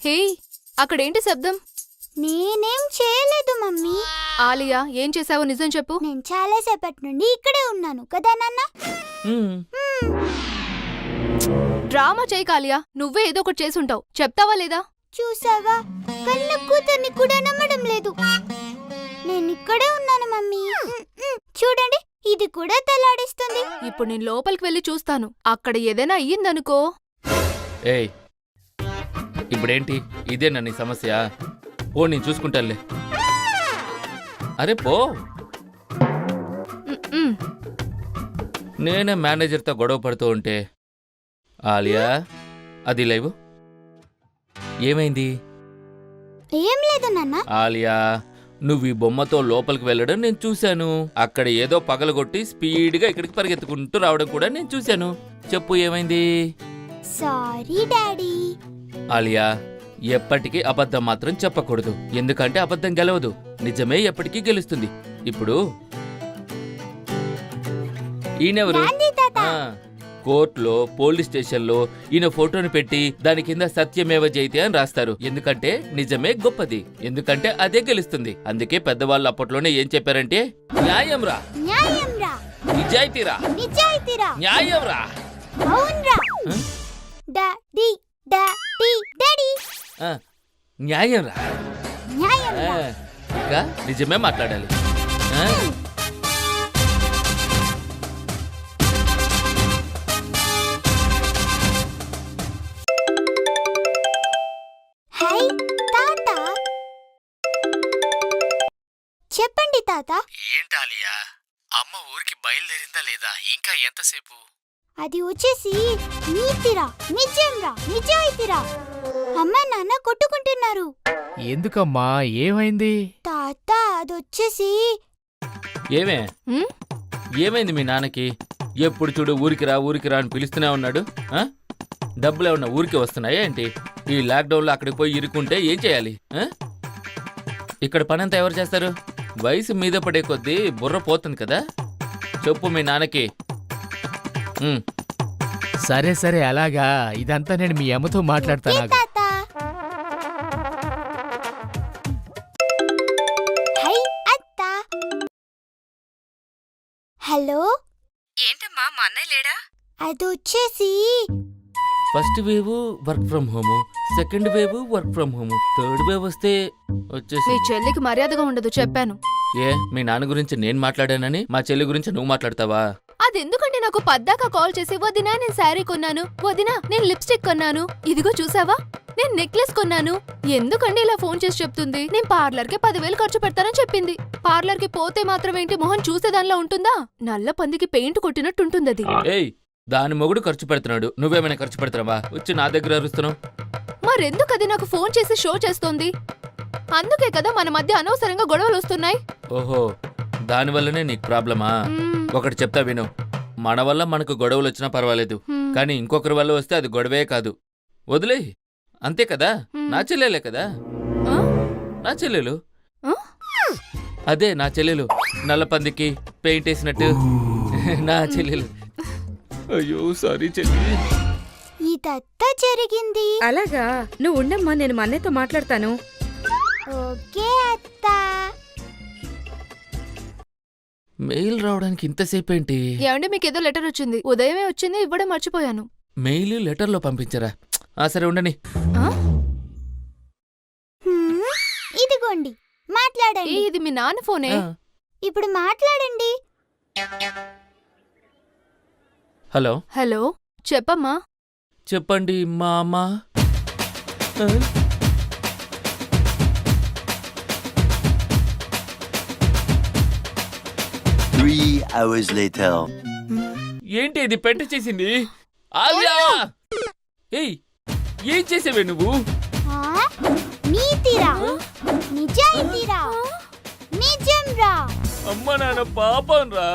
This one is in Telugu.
హే, అక్కడేంటి శబ్దం? నేనేం చేయలేదు మమ్మీ. ఆలియా, ఏం చేసావో నిజం చెప్పు. నేను చాలా సేపటి నుండి ఇక్కడే ఉన్నాను కదా నాన్న. డ్రామా చేయకు ఆలియా, నువ్వే ఏదో ఒకటి చేసుంటావు. చెప్తావా లేదా? చూసావా, కళ్ళ కూతుర్ని కూడా నమ్మడం లేదు. నేను ఇక్కడే ఉన్నాను మమ్మీ. చూడండి, ఇది కూడా తలాడిస్తుంది. ఇప్పుడు నేను లోపలికి వెళ్ళి చూస్తాను. అక్కడ ఏదైనా అయ్యిందనుకో. ఏయ్, ఇప్పుడేంటి ఇదేనా నీ సమస్య? ఓ నేను చూసుకుంటానులే. అరే పో. నేనే మేనేజర్తో గొడవ పడుతూ ఉంటే ఆలియా అది లేవు. ఏమైంది? ఏం లేదు నాన్న. ఆలియా, నువ్వు ఈ బొమ్మతో లోపలికి వెళ్ళడం నేను చూశాను. అక్కడ ఏదో పగలగొట్టి స్పీడ్గా ఇక్కడికి పరిగెత్తుకుంటూ రావడం కూడా నేను చూశాను. చెప్పు ఏమైంది? Sorry daddy. ఆలియా, ఎప్పటికీ అబద్ధం మాత్రం చెప్పకూడదు. ఎందుకంటే అబద్ధం గెలవదు, నిజమే ఎప్పటికీ గెలుస్తుంది. ఇప్పుడు ఈయనెవరు? కోర్టులో, పోలీస్ స్టేషన్లో ఈయన ఫోటోని పెట్టి దాని కింద సత్యమేవ జయతే అని రాస్తారు. ఎందుకంటే నిజమే గొప్పది, ఎందుకంటే అదే గెలుస్తుంది. అందుకే పెద్దవాళ్ళు అప్పట్లోనే ఏం చెప్పారంటే, న్యాయం రా, నిజాయితీరా, న్యాయం రా. న్యాయం రా, ఇంకా నిజమే మాట్లాడాలి. చెప్పండి తాత. ఏంటాలియా, అమ్మ ఊరికి బయలుదేరిందా లేదా? ఇంకా ఎంతసేపు? అది వచ్చేసి నీతిరా, నిజంరా, నిజాయితీరా. అమ్మ నాన్న కొట్టుకుంటున్నారు. ఎందుకమ్మా, ఏమైంది? తాత అదొచ్చేసి ఏమైంది మీ నాన్నకి? ఎప్పుడు చూడు ఊరికి రా ఊరికి రా అని పిలుస్తూనే ఉన్నాడు. డబ్బులు ఏమన్నా ఊరికి వస్తున్నాయా ఏంటి? ఈ లాక్డౌన్లో అక్కడికి పోయి ఇరుక్కుంటే ఏం చేయాలి? ఇక్కడ పనంతా ఎవరు చేస్తారు? వయసు మీద పడే కొద్దీ బుర్ర పోతుంది కదా. చెప్పు మీ నాన్నకి. సరే సరే, అలాగా. ఇదంతా నేను మీ అమ్మతో మాట్లాడతాను. హలో, ఏంటమ్మా, మా అన్నయ్య లేడా? అదొచ్చేసి first wave work from home, second wave work from home, third wave వస్తే వచ్చేసి. మీ చెల్లికి మర్యాదగా ఉండదు చెప్పాను. ఏ, మీ నాన్న గురించి నేను మాట్లాడానని మా చెల్లి గురించి నువ్వు మాట్లాడతావా? అదెందుకంటే నాకు పద్దాక కాల్ చేసి, వదినా నేను శారీ కొన్నాను, వదినా నేను లిప్స్టిక్ కొన్నాను, ఇదిగో చూసావా నేను నెక్లెస్ కొన్నాను. ఎందుకండి ఇలా ఫోన్ చేసి చెప్తుంది? నేను పార్లర్కి 10,000 ఖర్చు పెడతానని చెప్పింది. పార్లర్కి పోతే మాత్రం ఏంటి, మొహం చూసేదానిలో ఉంటుందా? నల్ల పందికి పెయింట్ కొట్టినట్టుంటుంది అది. ఏయ్, దాని మొగుడు ఖర్చు పెడుతున్నాడు, నువ్వేమైనా ఖర్చు పెడతావా? వచ్చి నా దగ్గర అరుస్తున్నావు. మరెందుకు అది నాకు ఫోన్ చేసి షో చేస్తోంది? అందుకే కదా మన మధ్య అనవసరంగా గొడవలు వస్తున్నాయి. ఓహో, దానివల్లనే నీకు ప్రాబ్లమా? ఒకటి చెప్తా విను. మన వల్ల మనకు గొడవలు వచ్చినా పర్వాలేదు, కానీ ఇంకొకరి వల్ల వస్తే అది గొడవే కాదు. వదిలే, అంతే కదా. నా చెల్లెలే కదా, నా చెల్లెలు. అదే నా చెల్లెలు, నల్లపందికి పెయింట్ వేసినట్టు నా చెల్లెలు. అయ్యో సారీ చెల్లి. ఇదంతా జరిగింది. అలాగా, నువ్వు ఉండమ్మా, నేను మా అన్నయ్యతో మాట్లాడతాను. ఓకే అత్తా. మెయిల్ రావడానికి ఇంతసేపు ఏంటి? ఏమంటే మీకు ఏదో లెటర్ వచ్చింది, ఉదయమే వచ్చింది, ఇవ్వడం మర్చిపోయాను. మెయిల్ లెటర్లో పంపించరా? సరే ఉండని. ఇదిగోండి, మాట్లాడండి. ఇది మీ నాన్న ఫోనే. ఇప్పుడు మాట్లాడండి. హలో హలో, చెప్పమ్మా. చెప్పండి మా అమ్మ. 3 hours later. ఏంటి ఇది పెంట చేసింది? ఆలియా, ఏయ్ ఏం చేసేవే నువ్వు? నీతిరా, నిజాయితీరా, నిజంరా. అమ్మ నాన్న పాపం రా.